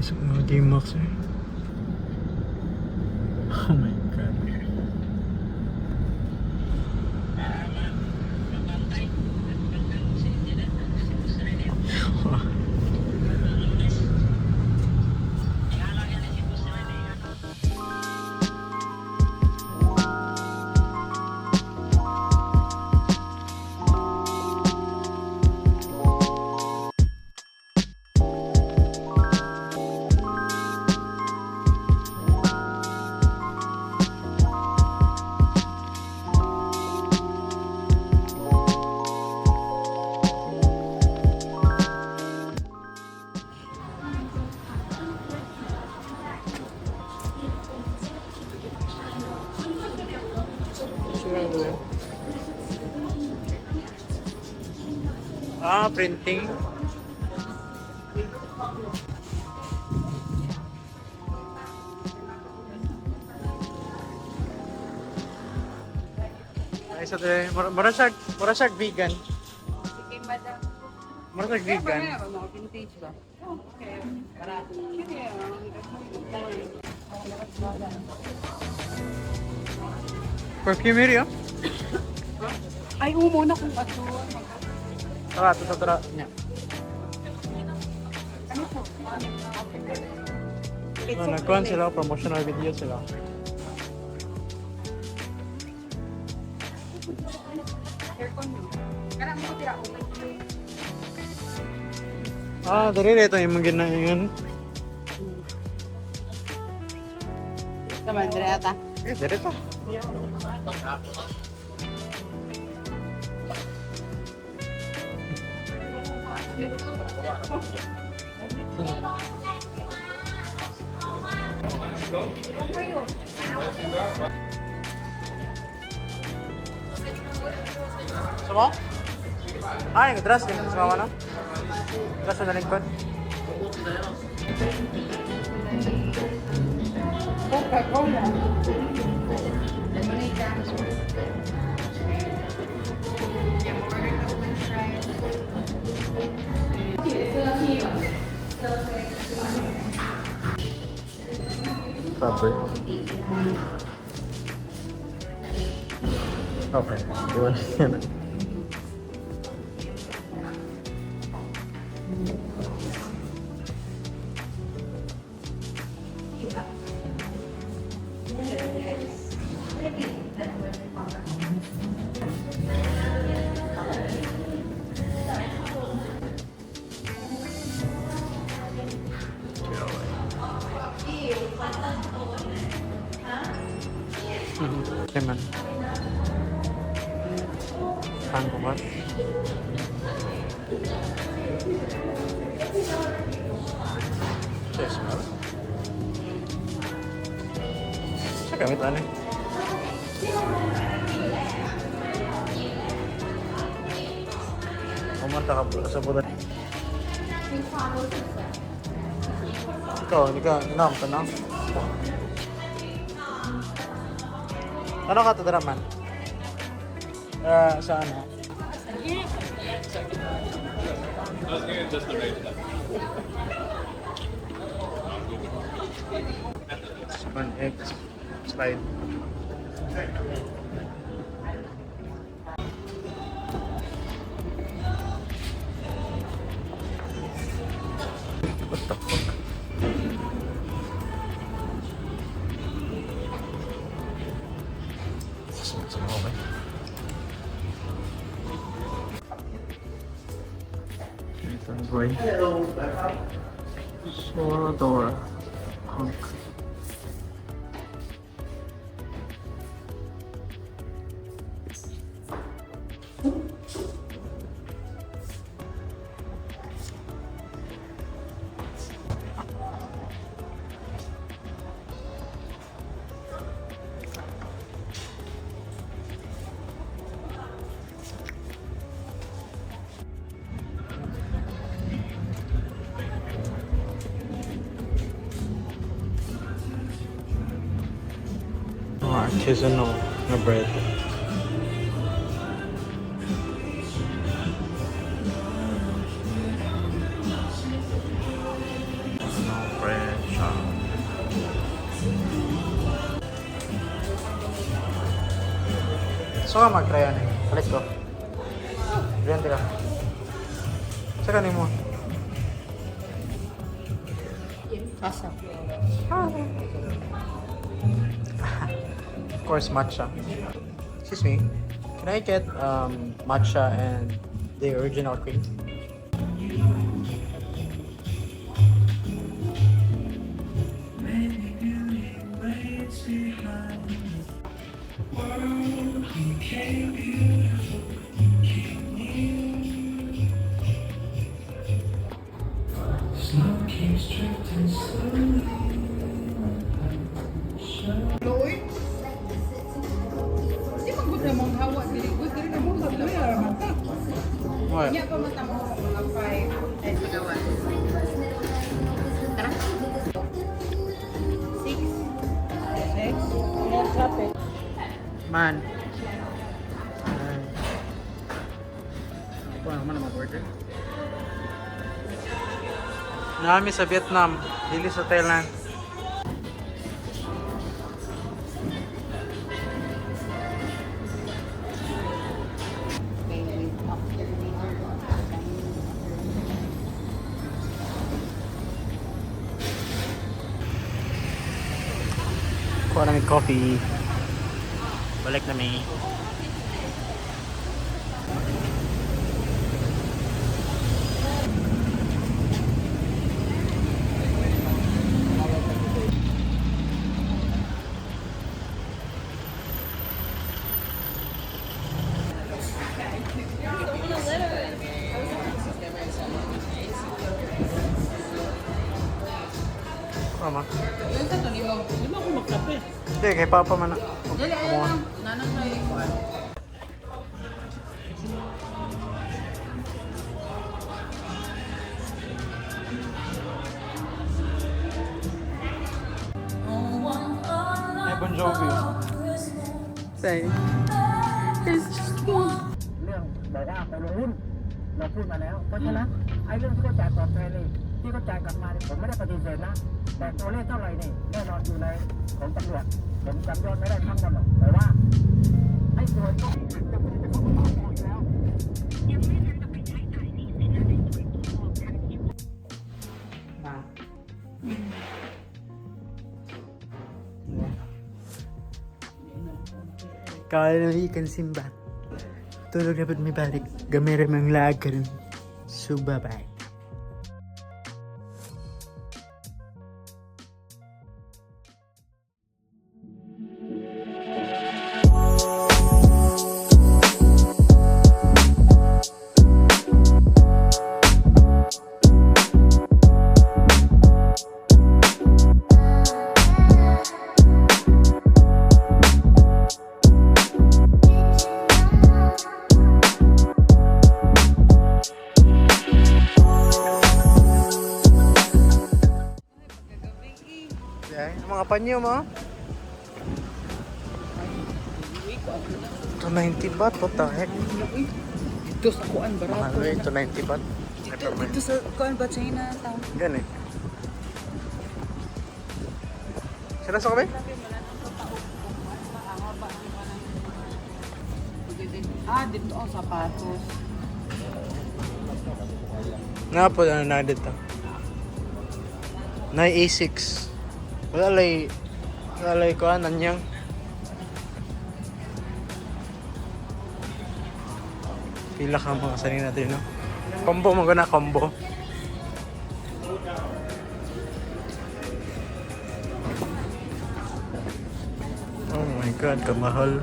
Isang mga game max eh. Oh my god. Ah, printing. Ay, sa mura siya vegan. Sige, madam. Mura siya vegan. Mga vintage ba? Okay. Barato. Sige, Perfumery, oh. ay, muna kung ato. Tara. Nya. Ano po? Nagkuhan sila, promotional video sila. Aircon nyo. Karang mo tira ko. Ah, dari ito yung mga ginayon. Naman, dire ata. Dari ito. Sama? Ah, yung dress din sa mama na? Dress na lingkod? Coca-Cola. Fabric. Okay, iwan yan. Okay man. Saan ko ba? Yes, man. Sa gamit ano eh? Pumunta ka sa bulan. Ikaw, hindi ka na. Ano ka to draman? Sa ano? One egg slide. What the fuck? Right. Soradora Punk. Artisanal na bread. No bread. So ka mag-try yan eh. Let's go. Diyan tira. Saka ni mo. Asa. Of course, matcha. Excuse me. Can I get matcha and the original cream? Loy? Di man gud na mong hawa dili gud dili na mo sa loy ara man ta. What? Nya pa man ta mo mga 5 ay pagawan. Tara. 6. 6. More traffic. Man. Ano naman ang mag-order? Nami sa Vietnam, dili sa Thailand. Kuha namin coffee. Balik na may. Tama. Yan sa to ni mo. Di mo ako magkape. Hindi, kay Papa man na. Dili ay lang. Nanang na yung kuan. Hey, Bon Jovi. Say. It's just one. เรื่องบอกว่าไปลงหุ้นเราพูดมาแล้ว เพราะฉะนั้นไอ้เรื่องที่เขาจ่ายตอบแทนนี่ที่เขาจ่ายกลับมาเนี่ยผมไม่ได้ปฏิเสธนะ แต่ตัวเลขเท่าไหร่นี่แน่นอนอยู่ในของตำรวจผมจำยอดไม่ได้ทั้งหมดหรอกแต่ว่าให้ตรวจต้องจะพูดจะต้องตอบหมดแล้ว Kaibigan simbat. Tulog dapat may balik. Gamera mang lagan. Subabay. Ang mga panyo mo. Ito 90 baht, what the heck? Ito sa kuan barato. Mahal ito 90 baht. Dito sa kuan ba China ta. Yan eh. Sila sa kabe? Ah, dito ang sapatos. Nga po na dito. Na A6. Wala lay ko nanyang. Pila ka mga sanin natin, no? Combo mo na combo. Oh my god, kamahal.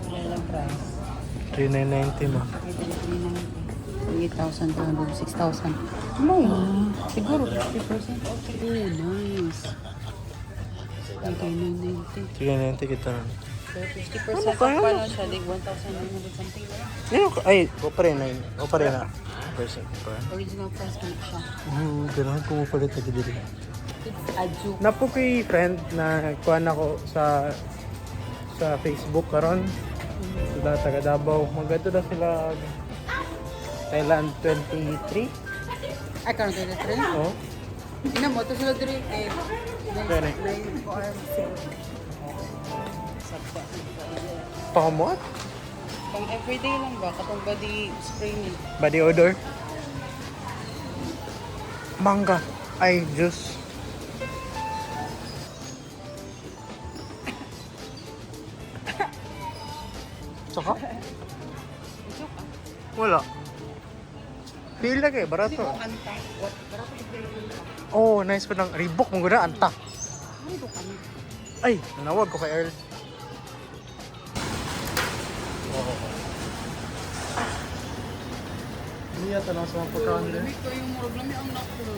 Ilang price? 3,990 mo. 8,000 to 6,000. May, siguro 50%. Oh, nice. Okay, 990. 3,990 kita na. So, 50% Ano off kaya? pa lang siya. Like 1,900 something. Yan, ay, o pa rin na. Percent pa. Original price ko na siya. Gano'n kung upalit na dito. It's Aju. Napo kay friend na kuhan ako sa Facebook karon. Sila taga Davao. Maganda na sila Thailand 23. Ay, karon tayo na trend. Oh. Ina mo, ito sila diri. Kaya na. Sabta. Pakamot? Pang everyday lang ba? Katong body spray ni. Body odor? Mangga. Ay, juice. Saka? Joke ah. Wala. Feel lagi, Hindi barato. ko anta. What? Para ko i-play ko. Oh, nice pa ng Reebok mong guna, anta. Ano ko kami? Ay, nanawag ko kay Earl. Hindi yata lang sa mga pagkaon din. Lamig ko yung murag lami ang nakro.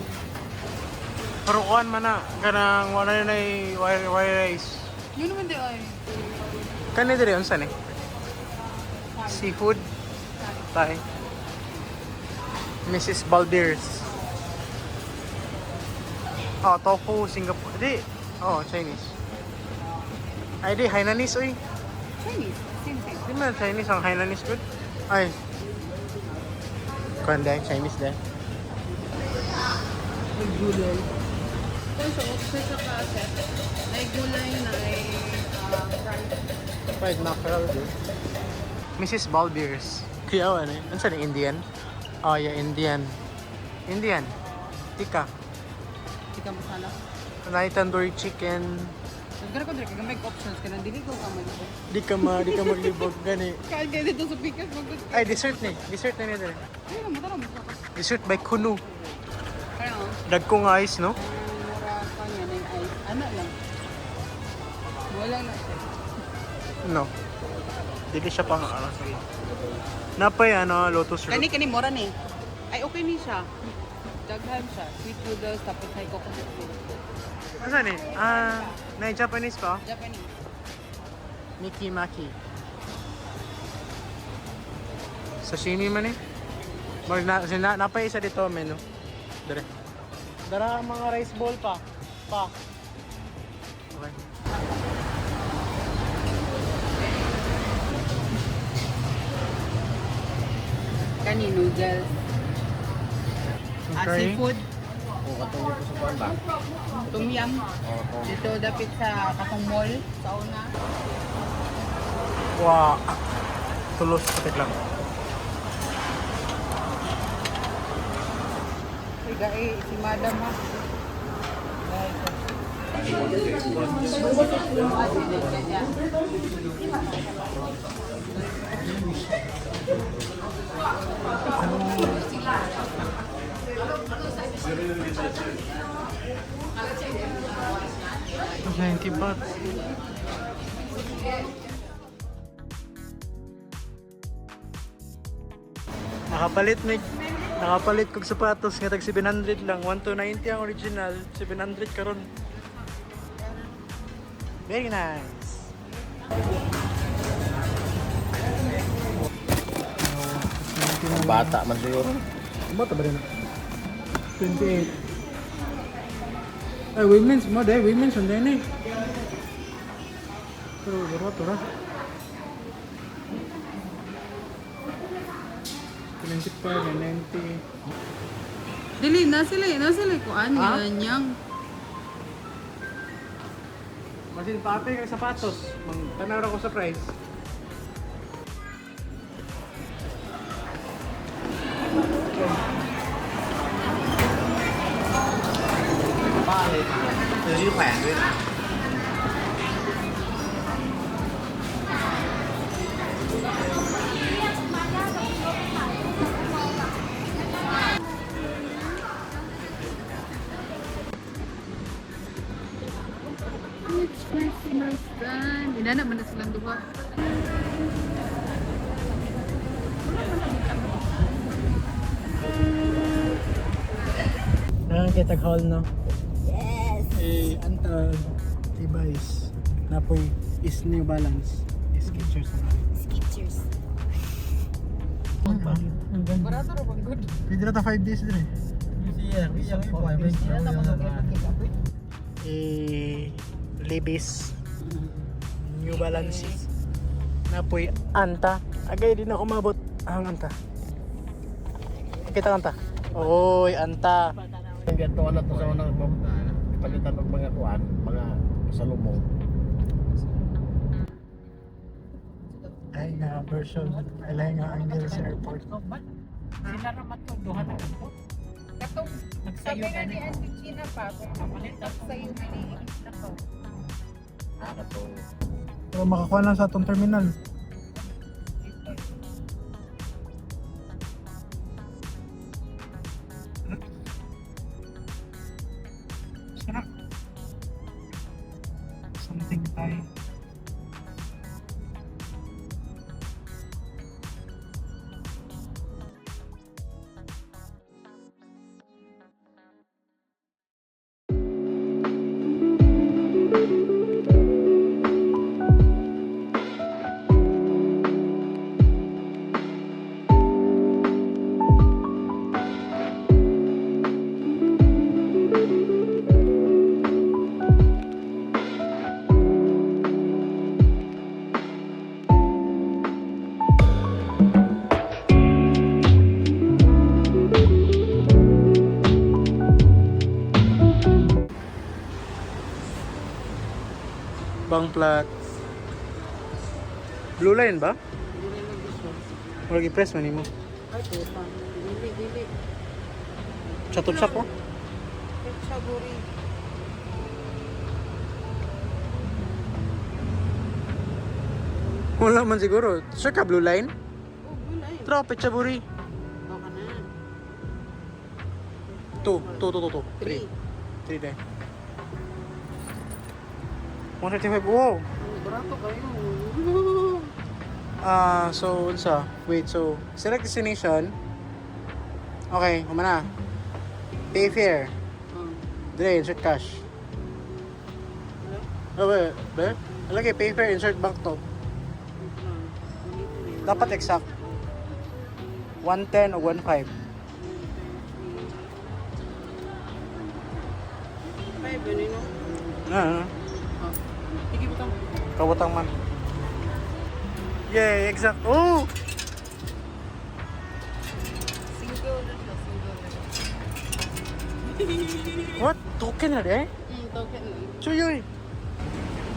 Pero kuhan man na, kanang wala na wire rice. Yun naman di ay. Kani diri unsa ni? Seafood. Thai. Mrs. Balbirs. Oh, tofu, Singapore. Di. Oh, Chinese. Ay, di, Hainanese, uy. Chinese. Same thing. Di man Chinese ang Hainanese good. Ay. Kuhan dahil, Chinese dahil. May gulay. Kung sa opposite sa kaset, may gulay na ay fried. Fried mackerel, dude. Mrs. Balbirs. Kaya ano eh? Ano saan Indian? Oh, yeah, Indian. Indian. Tika. Tika masala. Nai tandoori chicken. Nagkara ko dito, may options ka na, dili ko ka mag-ibig. Di ka maglibog gani. Kaya kaya dito sa pikas, mag-ibig. Ay, dessert ni. Dessert na niya dali. Ayun, matara mo sa kas. Dessert by Kunu. Kaya ang Dagkong ice, no? mura pa niya na yung ice. Ano lang. Wala na siya. No. Dili siya pang ano. Napay ano, lotus root. Kani mura ni. Ay, okay ni siya. Daghan siya. Sweet noodles, tapos may coconut milk. Ano saan eh? Na Japanese pa? Japanese. Miki Maki. Sashimi man eh. Napay isa dito menu. Dire. Dara ang mga rice bowl pa. Okay. Kani noodles. Okay. Seafood. O, katulad ko sa kuwan ba? Tom yum. Oo. Dito dapit sa Katong Mall. Sa una. Wow. Tulos patik lang. Higa si Madam ha. Mas 90 baht. Nakapalit kog sapatos nga tag 700 lang. 1290 ang original, 700 karon. Very nice. Bata man siguro. Bata ba rin? 28. Ay, women's mo dahil. Women's on din eh. Pero, tura. 95, 90. Dili, nasila ko ano Ha? yan yang. Masin pape kag sapatos. Mang tanaw ra ko sa price. Palit. ซื้อที่แขวนด้วยนะ It's Christmas time. Inana man na silang duha. Nakakita hall no? Yes! Eh, anta Levi's. Napoy is New Balance. Skechers na rin. Skechers. Barato ra bang good. Pwede na ta 5 days din eh. Levi's. New Balance. Napoy anta. Agay din ako mabot ang anta. Kita anta. Oy, anta. Ang ganito na to sa unang palitan ng mga kuwan, mga salubong. Ay nga version. Ay nga Angel sa airport. Sila naman to, duha na ito. Katong sabi nga ni Auntie Gina pa, kung mamalita sa'yo maniigit na to. Ano to? So makakuha lang sa atong terminal. Sarap. Something Thai. Bang plat. Blue line ba? Dili mo gusto. Wala i-press man nimo. Ay, puta. Dili. Chatut-chat ko. Pechaburi. Wala man siguro. Sure ka blue line? Oh, gulay. Tro, Pechaburi. O ka na. 2. 3. 3 din. 135. Wow. Barato kayo. So unsa? Wait, so select destination. Okay, humana. Pay fare. Dire, insert cash. Oh, wait. Lagi pay fare, insert bank to. Dapat exact. 110 o 15. 5, ano yun? Sige mo tang. Kawatang man. Yay, exact. Oh! Single na siya, single. What? Token na eh? Token lang. Chuyoy.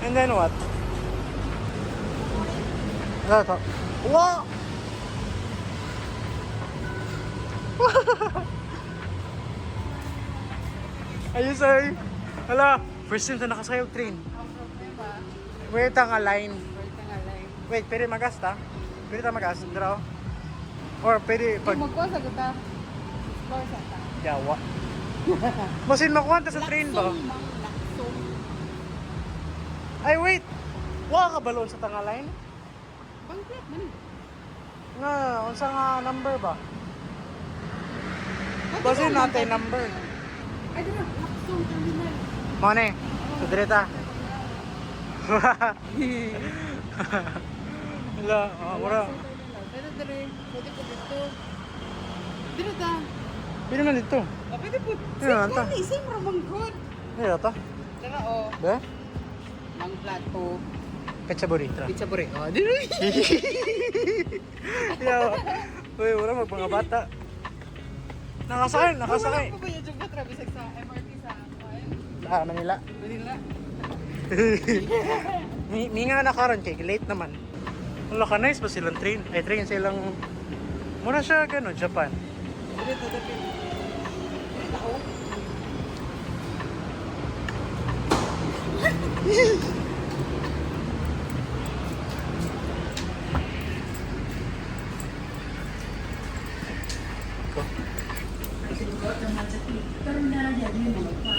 And then what? Ito. Wow! Ayos ay. Hala, first time na nakasayog train. Ang problema, Wait ang line. balik ka nga live. Wait, pwede magasta? Pwede tayo magasta, draw? Or pwede pag... Magkuha sa gata. Explore sa ta. Yawa. Masin makuha ta sa train ba? Laksong. Ay, wait! Wala ka balon sa tanga line? Bangkit, man. Nga, unsa nga number ba? Basin natin number. Ay, dito. Laksong terminal. Mone, sa direta. Wala, mura. Dito, dire. Pwede po dito. Dito ta. Pili man dito. Pwede po. Dito na ta. Same ramang good. Dito ta. Tara, oh. Be? Mang plato. Pechaburi, tra. Pizza bure. Oh, dito. Yawa. Uy, wala mga bata. Nakasakay. Wala pa ba yung joke na Travis sa MRT sa Manila. Manila? Mi nga nakaroon kay late naman. Wala ka nice ba silang train? Ay train silang mura siya gano Japan. Dito, dito. Dito ako.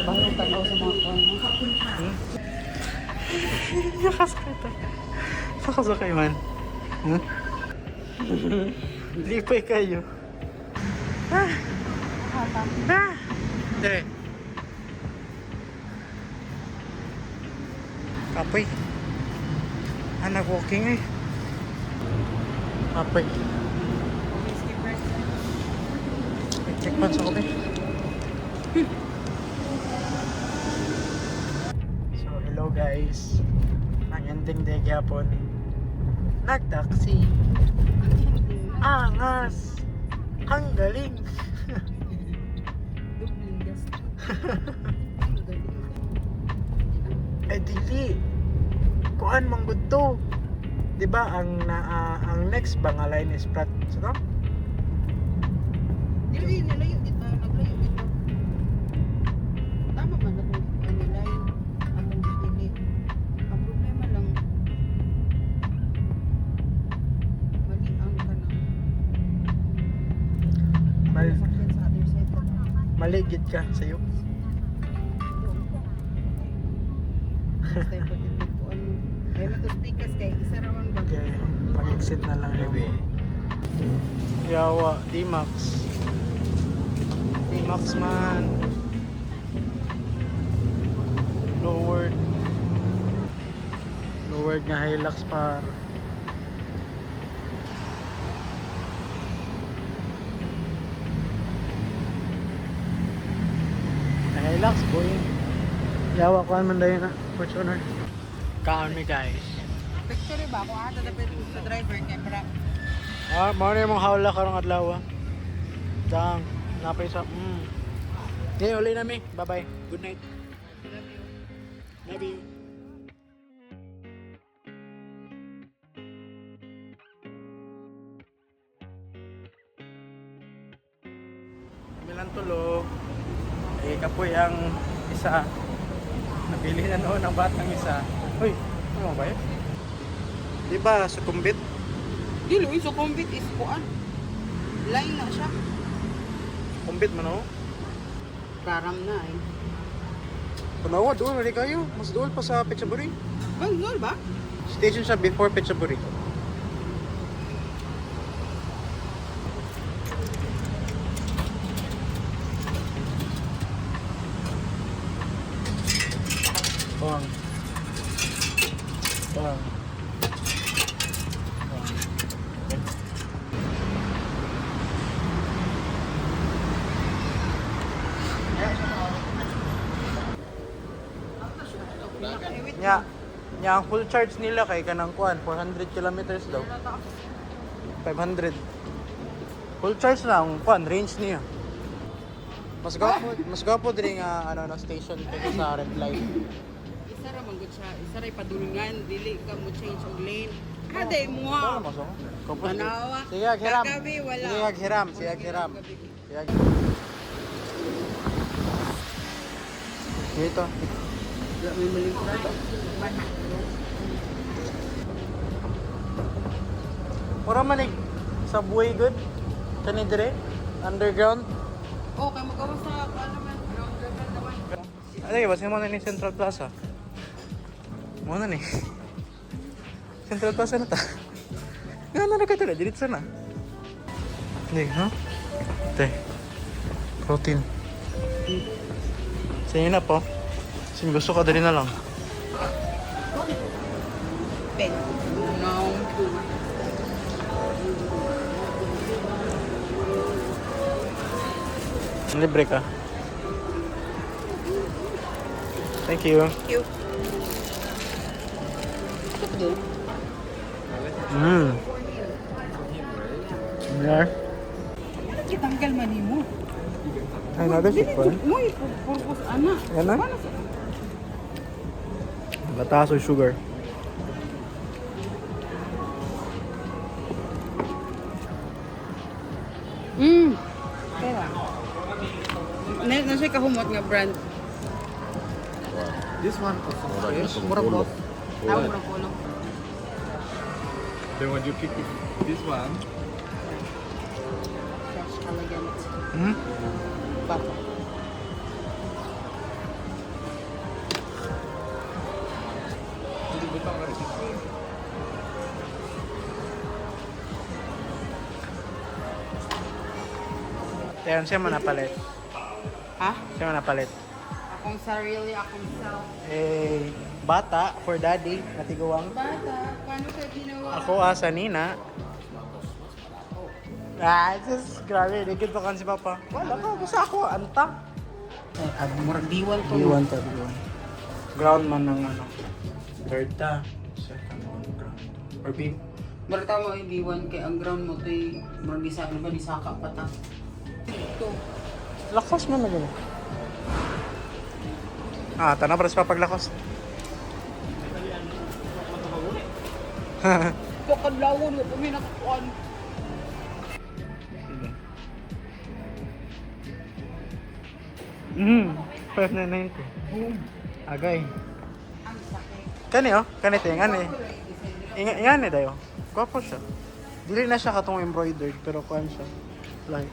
Bagong tanaw sa mga kwan. Nakasakay ta. Nakasakay man. Hmm? Lipay kayo. Ah! Ah! Dire. Kapoy. Nag-walking eh. Kapoy. Check pants ako ba? So, hello guys. Ang ending day gyapon. Nag-taxi. Angas. Ang galing. Dubling gas. Eh dili. Kuan manggod to. di ba ang next bang line is Pratt, no? Dili nilayo dito, naglayo dito. Tama man ako nilayo atong dili. Ang problema lang mali ang kanang Mal- sakyan sa other side ko. Maligid ka sa'yo. Basta yung pagtitipuan mo. Ay matustikas kay isa raman ba? Okay, pag-exit na lang yung Yawa, D-Max. D-Max man. Lowered. Lowered nga Hilux par. Hilux boy. Yawa ko man dayon na Fortuner. Kaon mi guys. Picture ba ako ata dapat sa driver camera. Mao na yung hawla karong adlaw. Dang, napay sa Okay, uli na mi. Bye-bye. Good night. Love you. Bilang tulo. Eh, kapoy ang isa. Nabili na noon ang batang isa. Uy, ano ba yun? Diba, sukumbit? Dili uy so convit is kuan. Line na siya. Kumbit man ako. Karam na eh. Tunawa, doon na kayo. Mas doon pa sa Pechaburi. Banggol ba? Station siya before Pechaburi. Bang. Bang. Nya, nya ang full charge nila kay kanang kuan 400 kilometers daw. 500. Full charge na ang kuan range niya. Mas gapo diri nga ano na station kay sa red light. Isa ra man gud siya. Isa ra padulungan dili ka mo change og lane. Kada mo ha. Wala maso. Kapos. Tanawa. Sige, aghiram. Kagabi, wala. Sige, aghiram. Sige, aghiram. Sige, dito. May maling kurado. Mura manig subway good. Kani dire underground. Oh, kay magawa sa ano man, ground level naman. Ay, basta mo na ni Central Plaza. Mo na ni. Central Plaza na ta. Nga na ka tala, diretso na. Hindi, ha? Ate. Protein. Sa inyo na po. Kasi gusto ka dali na lang. Ben. No. Libre ka. Thank you. Cute. Football. There. Kitanggal man nimo. Another shit pa. Muy purpose ana. Yan na? Paano sa Batas o sugar. Kaya. Na siya kahumot nga brand. This one Yes, murag mo. Tawag mo ko lang. Then when you pick this one, Fresh elegant. Bata. Ayan, siya man napalit. Ha? Siya man napalit. Akong sarili, akong self. Eh, bata for daddy, natiguang. Bata, paano ka ginawa? Ako asa Nina. Just grabe, digid pa kan si Papa. Wala ka, basta ako, anta. Murag diwan to. Diwan ta, diwan. Ground man ng ano. Third ta. Second one, ground. Or beam. Murag tama yung diwan kay ang ground mo to'y murag isa, ano ba, disaka pa ta. Ito. Lakas man na gano'n. Tanah para sa papaglakos. Pakadlawon mo, puminakakuan. Hmm, 5,990. Agay. Kani oh, kanito yung ani. Ingani dayo. Gwapo siya. Dili na siya katong embroidered pero kuan siya. Like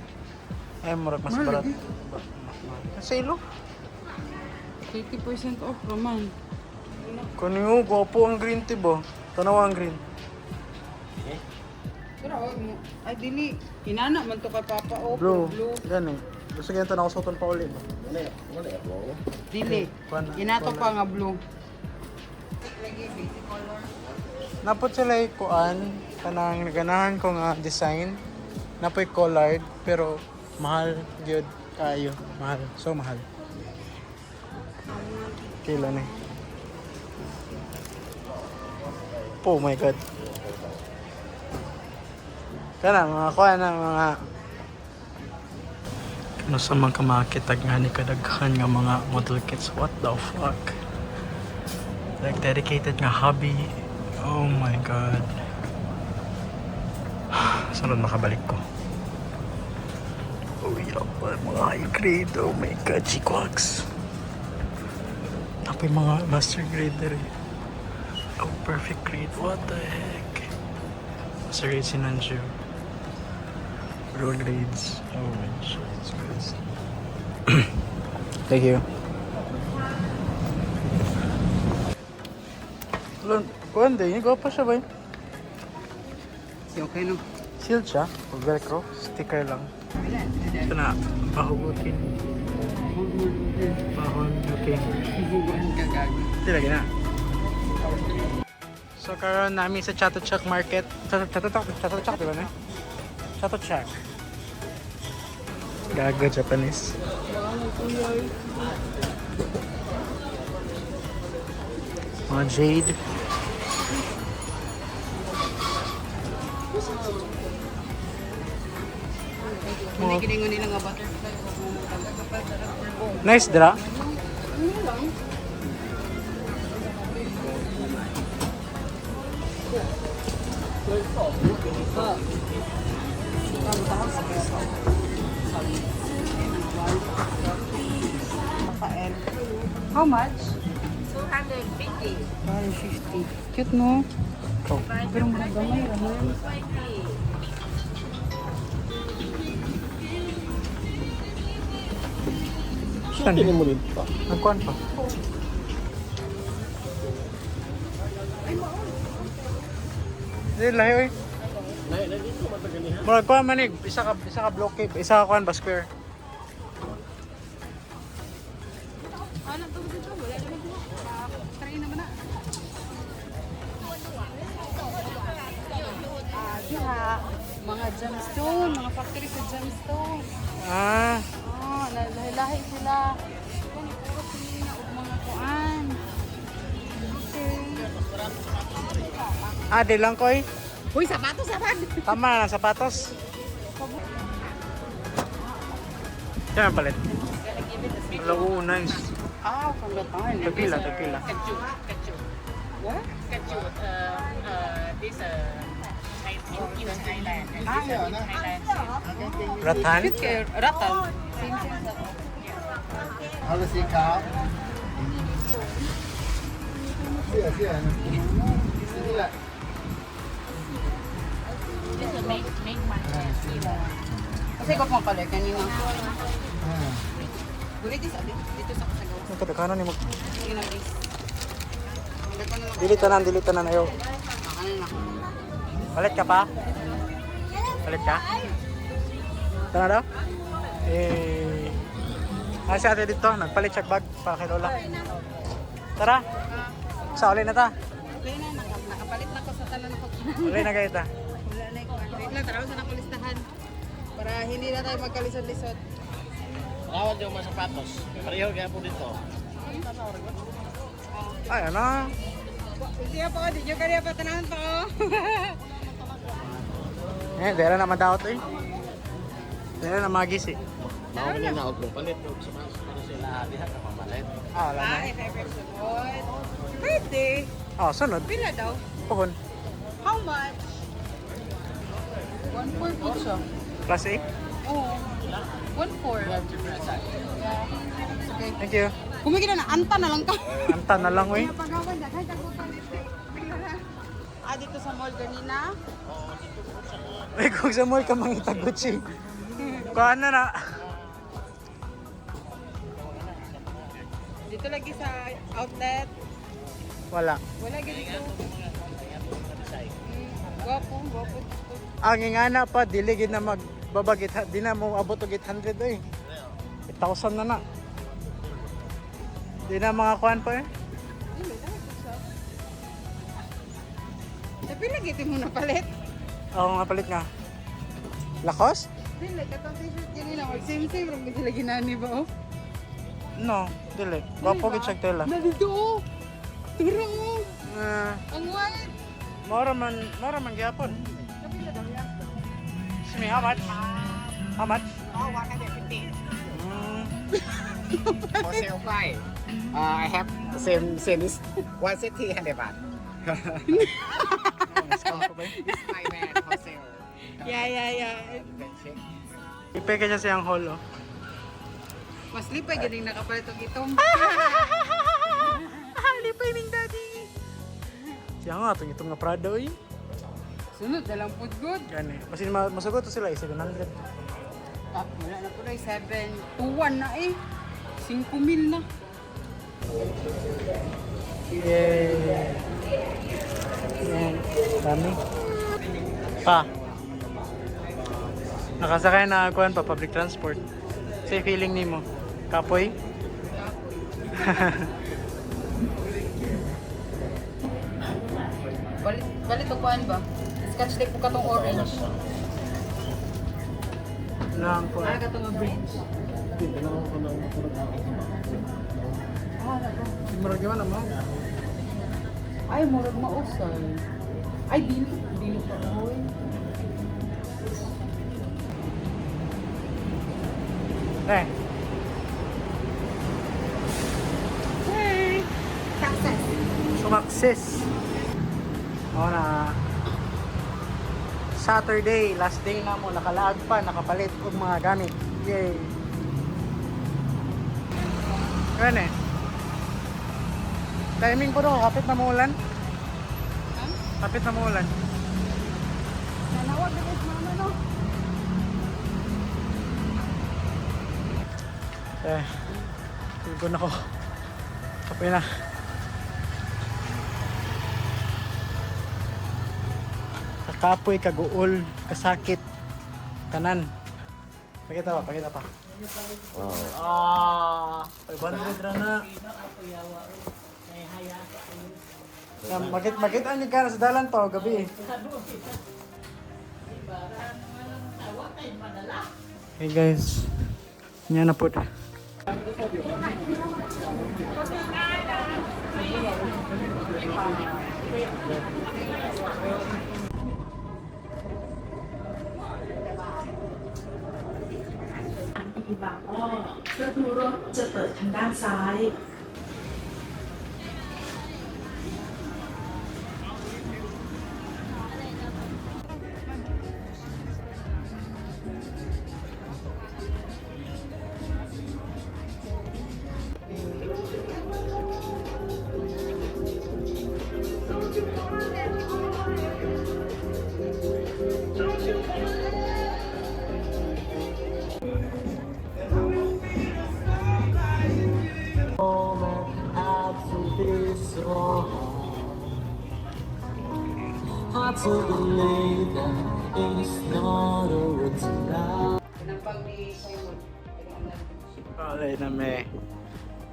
ay murag mas barat. Sa ilo. 80% off naman. Kani oh, gwapo ang green tea ba? Tanawa ang green. Pero ay dili. Inana man to kay Papa o. Blue. Gani. Gusto ganito na ako suoton pa ulit. Dili. Kuan. Inato pa nga blue. Napot sila kuan kanang ganahan ko nga design. Napoy collard pero mahal gyud kayo. Mahal. So mahal. Kailan eh. Oh my god. Kana mga kuan na mga ano sa mga kamakitag nga ni kadaghan nga mga model kits. What the fuck? Like dedicated nga hobby. Oh my god. Saan makabalik ko? Oh yeah, mga high grade. Oh my god, G-Quacks. Tapos mga master grade na rin. Oh, perfect grade. What the heck? Master grade si Nanju. Pro grades. Oh my shit. Thank you. Kuhan din, gwapo siya ba yun? Okay no. Sealed siya, o velcro, sticker lang. Ito na, pahugutin. Pahugutin. Ito lagi na. So karon namin sa Chatuchak Market. Chatuchak, diba na? Chatuchak. Gago, Japanese. Mga jade. Hindi kiningon nila nga butterfly. Nice dra. How much? 250. 150. Cute no? Oh. Pero magamay raman. Saan? mo din pa. Nagkuhan pa. Hindi, lahi oy. Murag kuhan manig, isa ka block cave, isa ka kuhan ba square. Ano to dito? Wala naman dito. Try naman na. Diha, mga gemstone, mga factory sa gemstone. Ah, Oh, lahi-lahi sila. Yan, puro sila og mga kuan. Okay. di lang koy. Uy, sapatos, Tama na, sapatos. Yan ang palit. Hello, nice. Ah, kagatan. Tagpila, tagpila. What? This in Thailand. And Ah, this in Thailand. Ratan? cute kayo. Ratan. Same. Halo si Kap. Siya. Sila. This will make my hair feel Kasi ko pang color kanina. Gulit dito sa kasagaw. Ang kadakano ni mo. Sige na, please. Dili tanan ayo. Ano na? Palit ka pa? Palit ka? Tara daw? Si ate dito, nagpalit siya bag para kay Lola. Tara! Sa uli na ta. Okay na, nakapalit na ko sa talan ako. Uli na kayo ta. Wala na ikaw. Wait lang, taraw sa nakulistahan. Para hindi na tayo magkalisod-lisod. Tawag yung mga sapatos. Pareho kaya po dito. Ay, ano? Hindi pa ko, di nyo kaya patanahan pa ko. Dera na madaot eh. Dera na magis eh. Ako na naog mo palit yung sapatos para sila diha ka pamalit. Wala na. If ever sunod. Pwede. Sunod. Pila daw? Puhon. How much? 1-4 po siya. Class A? Oo. 1-4. Yeah. Okay. Thank you. Kumikita na, anta na lang ka. Anta na lang, uy. Pagawan, daghay tago pa dito. Dito sa mall ganina. Uy, kung sa mall ka mangita Gucci. Kuhaan na. Dito lagi sa outlet. Wala. Wala dito. Gwapo. Ang ingana pa, dili gid na magbabagit. Di na mo abot og 800 eh. 1,000 na na. Di na mga kuhan pa eh. Tapi lagi ito mo napalit. Oo nga palit nga. Lakos? Dili, katong t-shirt ganina. Same-same. Rang sila ginani ba oh? No, dili. Gwapo gid siya tela. Na dito oh. Tura oh. Ang white. Mora man gyapon. Excuse me, how much? How much? Oh, 150. Mm, For sale price. I have same this 160 100 baht. discount ko ba yun? This my man for sale. Yeah. Ipe ka siya siyang hall, oh. Mas lipay galing nakapalit og itong. Lipay ning daddy. Siya nga, itong nga Prado, eh. Sunod na lang food good. Gani. Masin masugot to sila, 700. Wala na po na 7 to 1 na eh. 5,000 na. Yay! Yan, dami. Pa. Nakasakay na kuhan pa, public transport. Say feeling ni mo. Kapoy? Balit o kuhan ba? Scotch tape po katong orange. Nang kuhan. Katong orange. Murag yun naman. Ay, murag mausay. Ay, dili pa oy. Eh. Hey! Success! Sumaksis. Oo na. Saturday, last day na mo. Nakalaag pa, nakapalit og mga gamit. Yay! Yan eh. Timing po doon, kapit na muulan. Kapit na muulan. Nanawag na guys, mama no? Tulgon ako. Kape na. Kakapoy, kaguol, kasakit, kanan. Pakita pa. Ah, 500 ra na. Makit ani ka sa dalan pa gabi. Hey guys. Nya na po.อีกบางอ้อประตูรถจะเปิดทางด้านซ้าย Hard to believe that it's not over tonight. Pinampag ni Simon. Alay na may.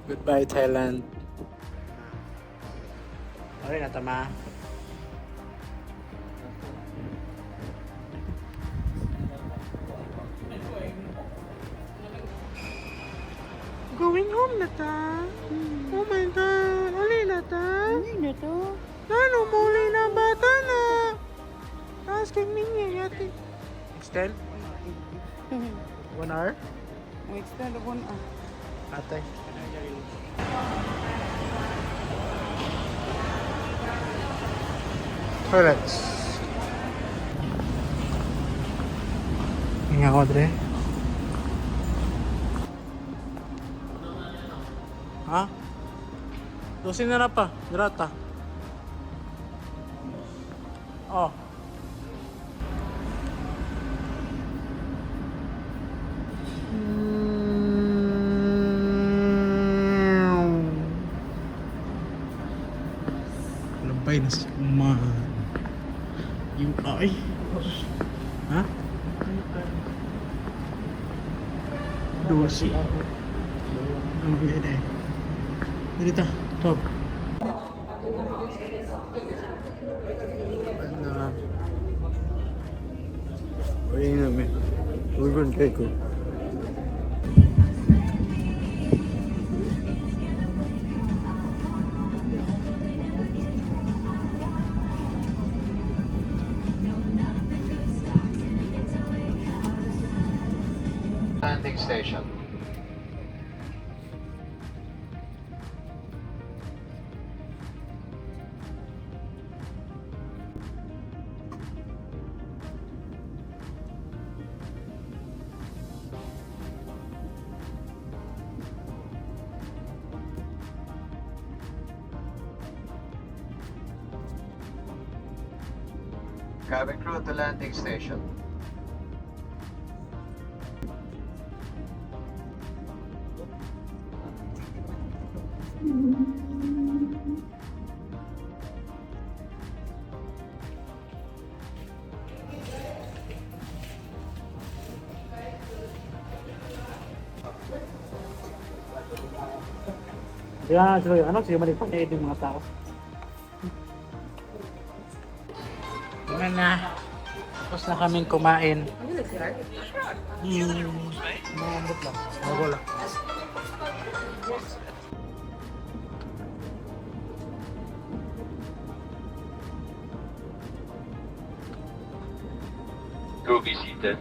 Goodbye Thailand. Alay na tama. Going home na ta. Oh my God. Alay na ta. Alay na ta. Ano mo ulay na bata na. Asking niya yati. Extend? 1 hour? Mo extend ako na. Ate. Toilets. Hinga ko, Dre. Ha? Dosin na pa. Dirata. Oh. Labay na si Uma. Yung ay. Ha? Dua si. Ang bida eh. Dito. Top. Ayun na may. Urban kay ko. Landing station. Cabin crew at the landing station. Kaya sila yung ano, sila malipag yung mga tao. Tingnan na. Tapos na kaming kumain. Maambot lang. Bago lang. Go be seated.